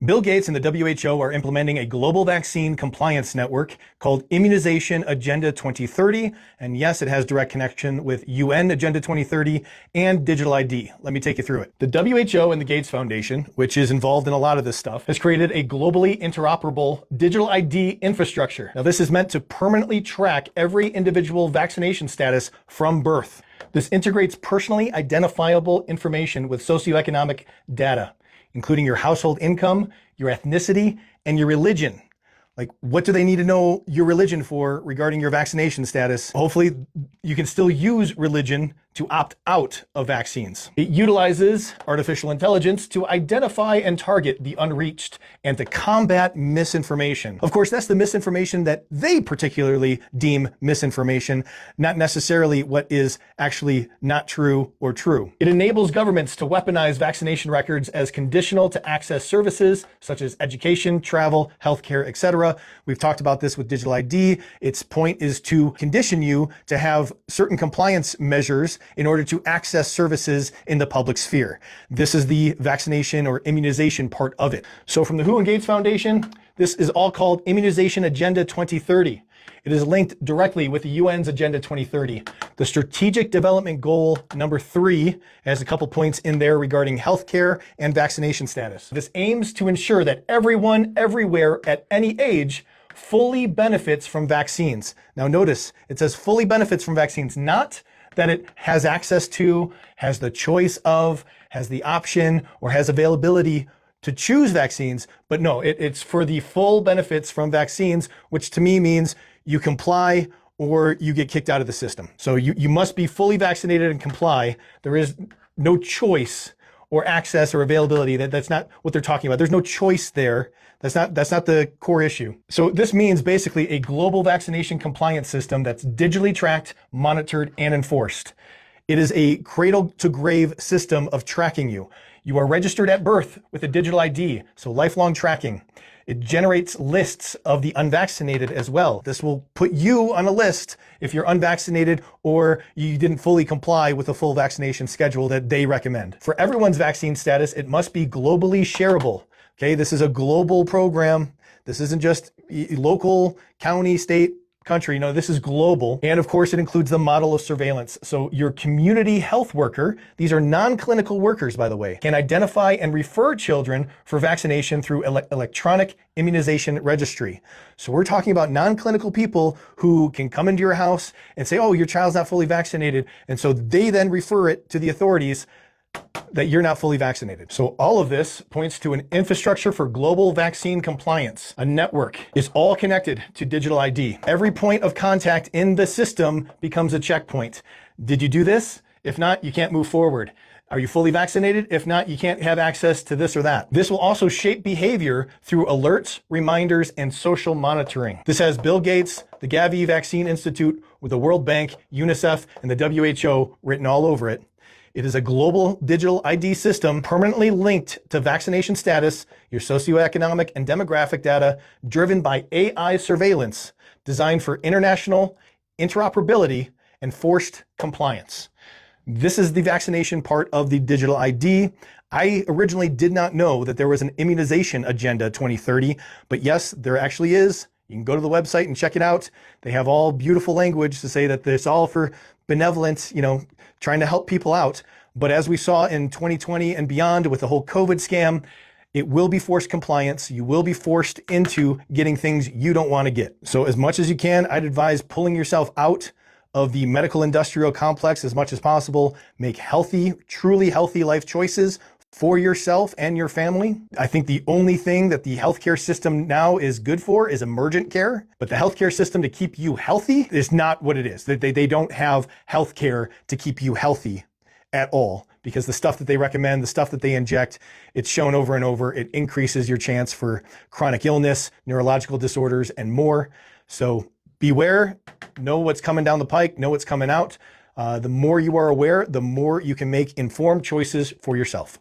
Bill Gates and the WHO are implementing a global vaccine compliance network called Immunization Agenda 2030. And yes, it has direct connection with UN Agenda 2030 and digital ID. Let me take you through it. The WHO and the Gates Foundation, which is involved in a lot of this stuff, has created a globally interoperable digital ID infrastructure. Now, this is meant to permanently track every individual vaccination status from birth. This integrates personally identifiable information with socioeconomic data, including your household income, your ethnicity, and your religion. Like, what do they need to know your religion for regarding your vaccination status? Hopefully, you can still use religion to opt out of vaccines. It utilizes artificial intelligence to identify and target the unreached and to combat misinformation. Of course, that's the misinformation that they particularly deem misinformation, not necessarily what is actually not true or true. It enables governments to weaponize vaccination records as conditional to access services such as education, travel, healthcare, etc. We've talked about this with digital ID. Its point is to condition you to have certain compliance measures in order to access services in the public sphere. This is the vaccination or immunization part of it. So from the WHO and Gates Foundation, this is all called Immunization Agenda 2030. It is linked directly with the UN's Agenda 2030. The strategic development goal number 3 has a couple points in there regarding healthcare and vaccination status. This aims to ensure that everyone, everywhere, at any age, fully benefits from vaccines. Now notice, it says fully benefits from vaccines, not that it has access to, has the choice of, has the option, or has availability to choose vaccines, but no, it's for the full benefits from vaccines, which to me means you comply or you get kicked out of the system. So you must be fully vaccinated and comply. There is no choice or access or availability. That's not what they're talking about. There's no choice there. That's not the core issue. So this means basically a global vaccination compliance system that's digitally tracked, monitored, and enforced. It is a cradle to grave system of tracking you. You are registered at birth with a digital ID, so lifelong tracking. It generates lists of the unvaccinated as well. This will put you on a list if you're unvaccinated or you didn't fully comply with the full vaccination schedule that they recommend. For everyone's vaccine status, it must be globally shareable. Okay, this is a global program. This isn't just local, county, state, country. No, this is global. And of course, it includes the model of surveillance. So your community health worker, these are non-clinical workers, by the way, can identify and refer children for vaccination through electronic immunization registry. So we're talking about non-clinical people who can come into your house and say, oh, your child's not fully vaccinated. And so they then refer it to the authorities that you're not fully vaccinated. So all of this points to an infrastructure for global vaccine compliance. A network is all connected to digital ID. Every point of contact in the system becomes a checkpoint. Did you do this? If not, you can't move forward. Are you fully vaccinated? If not, you can't have access to this or that. This will also shape behavior through alerts, reminders, and social monitoring. This has Bill Gates, the Gavi Vaccine Institute, with the World Bank, UNICEF, and the WHO written all over it. It is a global digital ID system permanently linked to vaccination status, your socioeconomic and demographic data, driven by AI surveillance, designed for international interoperability and forced compliance. This is the vaccination part of the digital ID. I originally did not know that there was an Immunization Agenda 2030, but yes, there actually is. You can go to the website and check it out. They have all beautiful language to say that it's all for benevolence, trying to help people out. But as we saw in 2020 and beyond with the whole COVID scam, it will be forced compliance. You will be forced into getting things you don't want to get. So as much as you can, I'd advise pulling yourself out of the medical industrial complex as much as possible. Make healthy, truly healthy life choices for yourself and your family. I think the only thing that the healthcare system now is good for is emergent care, but the healthcare system to keep you healthy is not what it is. They don't have healthcare to keep you healthy at all, because the stuff that they recommend, the stuff that they inject, it's shown over and over, it increases your chance for chronic illness, neurological disorders, and more. So beware, know what's coming down the pike, know what's coming out. The more you are aware, the more you can make informed choices for yourself.